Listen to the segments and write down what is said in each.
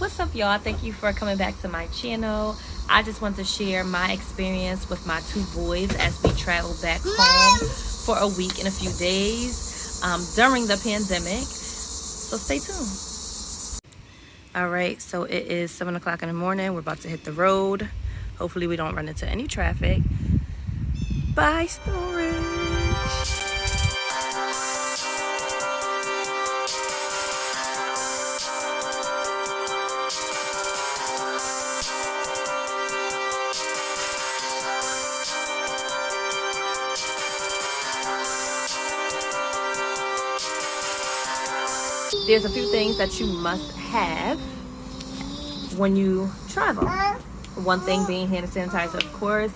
What's up, y'all? Thank you for coming back to my channel. I just want to share my experience with my two boys as we travel back home for a week and a few days during the pandemic. So stay tuned. All right, so it is 7 o'clock in the morning. We're about to hit the road. Hopefully we don't run into any traffic. Bye, storage. There's a few things that you must have when you travel. One thing being hand sanitizer, of course.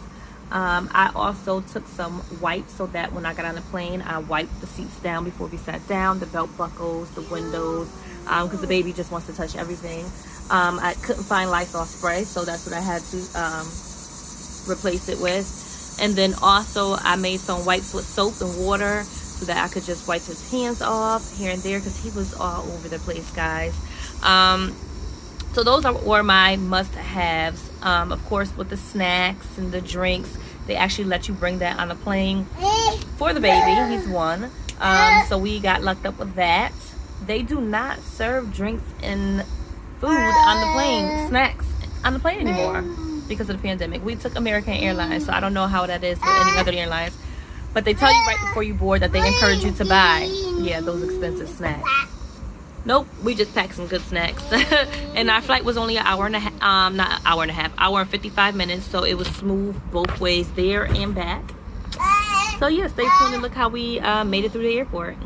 I also took some wipes so that when I got on the plane, I wiped the seats down before we sat down, the belt buckles, the windows, because the baby just wants to touch everything. I couldn't find Lysol spray, so that's what I had to replace it with. And then also I made some wipes with soap and water so that I could just wipe his hands off here and there because he was all over the place, guys. So those were my must-haves. Of course, with the snacks and the drinks, they actually let you bring that on the plane for the baby. He's one. So we got lucked up with that. They do not serve drinks and food on the plane, snacks on the plane anymore because of the pandemic. We took American Airlines, so I don't know how that is with any other airlines. But they tell you right before you board that they encourage you to buy, those expensive snacks. Nope, we just packed some good snacks. And our flight was only an hour and a half, not an hour and a half, hour and 55 minutes. So it was smooth both ways there and back. So yeah, stay tuned and look how we made it through the airport.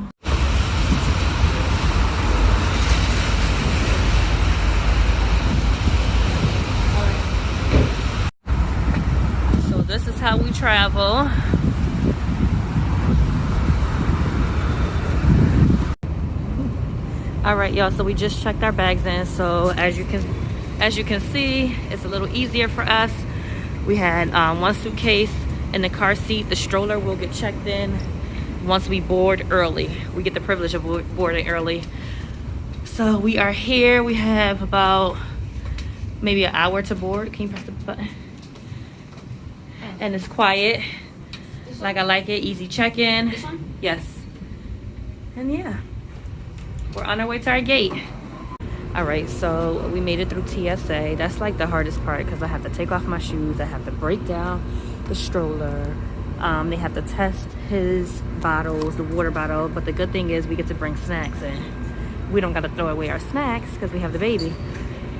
So this is how we travel. All right, y'all, so we just checked our bags in. So as you can see, it's a little easier for us. We had one suitcase in the car seat. The stroller will get checked in once we board early. We get the privilege of boarding early. So we are here. We have about maybe an hour to board. Can you press the button? And it's quiet, like I like it. Easy check-in. Yes. And yeah, we're on our way to our gate. All right, so we made it through TSA. That's like the hardest part because I have to take off my shoes. I have to break down the stroller. They have to test his bottles, the water bottle. But the good thing is we get to bring snacks in. We don't got to throw away our snacks because we have the baby.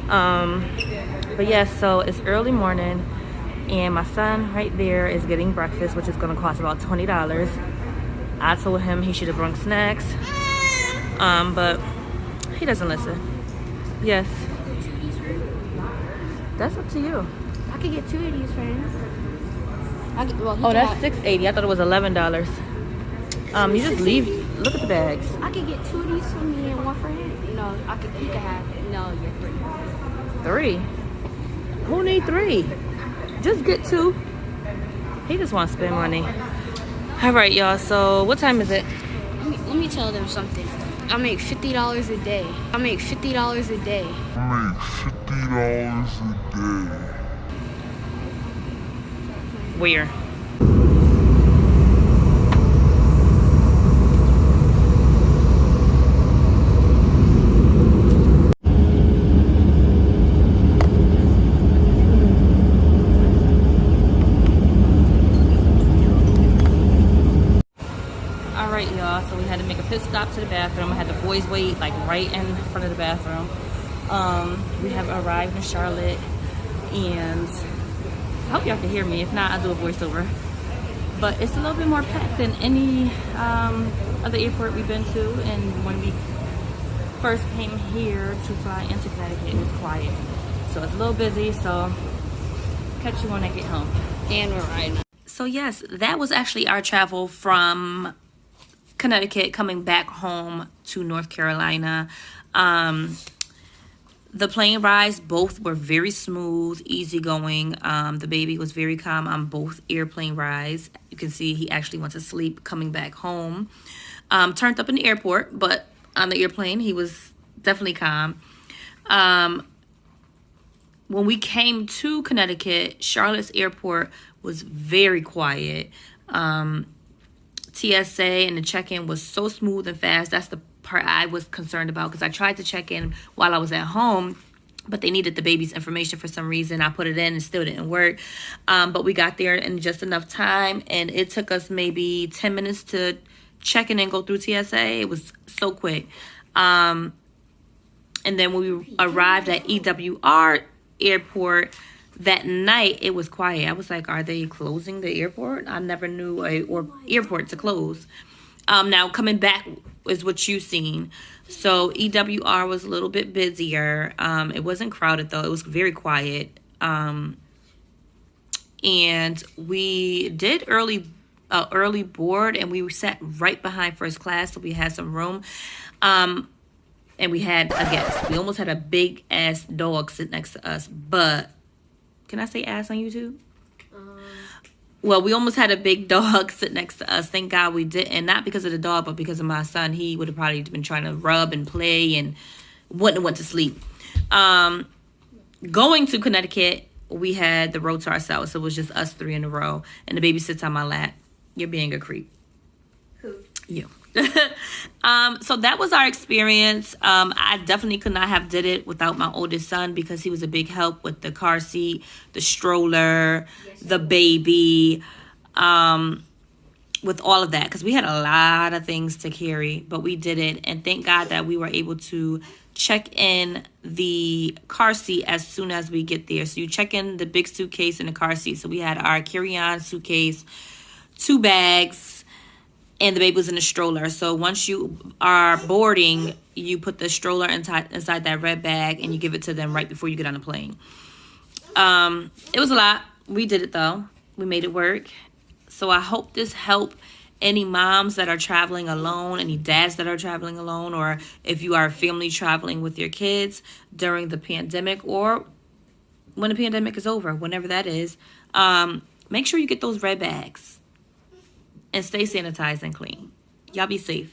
But yeah, so it's early morning and my son right there is getting breakfast, which is going to cost about $20. I told him he should have brought snacks. But he doesn't listen. Yes. That's up to you. I could get 2 of these for him. Oh, that's $6.80. I thought it was $11. You just leave. Look at the bags. I could get 2 of these for me and one for him. No, he could have. No, you're 3. Who need 3? Just get 2. He just wants to spend money. All right, y'all. So what time is it? Let me tell them something. I make $50 a day. I make $50 a day. Where? Alright, y'all, so we had to make a pit stop to the bathroom. I had the boys wait like right in front of the bathroom. We have arrived in Charlotte and I hope y'all can hear me. If not, I'll do a voiceover. But it's a little bit more packed than any other airport we've been to. And when we first came here to fly into Connecticut, it was quiet. So it's a little busy, so catch you when I get home. And we're riding. So yes, that was actually our travel from Connecticut coming back home to North Carolina. The plane rides both were very smooth, easygoing. The baby was very calm on both airplane rides. You can see he actually went to sleep coming back home. Turned up in the airport, but on the airplane he was definitely calm. when we came to Connecticut, Charlotte's airport was very quiet. TSA and the check-in was so smooth and fast. That's the part I was concerned about, because I tried to check in while I was at home, but they needed the baby's information for some reason. I put it in and still didn't work. But we got there in just enough time, and it took us maybe 10 minutes to check in and go through TSA. It was so quick. And then when we arrived at EWR airport that night, it was quiet. I was like, are they closing the airport? I never knew or airport to close. Now coming back is what you've seen. So EWR was a little bit busier. It wasn't crowded though. It was very quiet. And we did early board, and we sat right behind first class, so we had some room. And we had a guest. We almost had a big ass dog sit next to us. But can I say ass on YouTube? Well, we almost had a big dog sit next to us. Thank God we didn't. Not because of the dog, but because of my son. He would have probably been trying to rub and play and wouldn't have went to sleep. Going to Connecticut, we had the road to ourselves. So it was just us three in a row. And the baby sits on my lap. You're being a creep. Who? You. So that was our experience. I definitely could not have did it without my oldest son, because he was a big help with the car seat, the stroller, the baby, with all of that, because we had a lot of things to carry, but we did it. And thank God that we were able to check in the car seat as soon as we get there. So you check in the big suitcase in the car seat. So we had our carry-on suitcase, 2 bags, and the baby was in a stroller. So once you are boarding, you put the stroller inside that red bag, and you give it to them right before you get on the plane. It was a lot. We did it though. We made it work. So I hope this helped any moms that are traveling alone, any dads that are traveling alone, or if you are a family traveling with your kids during the pandemic, or when the pandemic is over, whenever that is. Make sure you get those red bags. And stay sanitized and clean. Y'all be safe.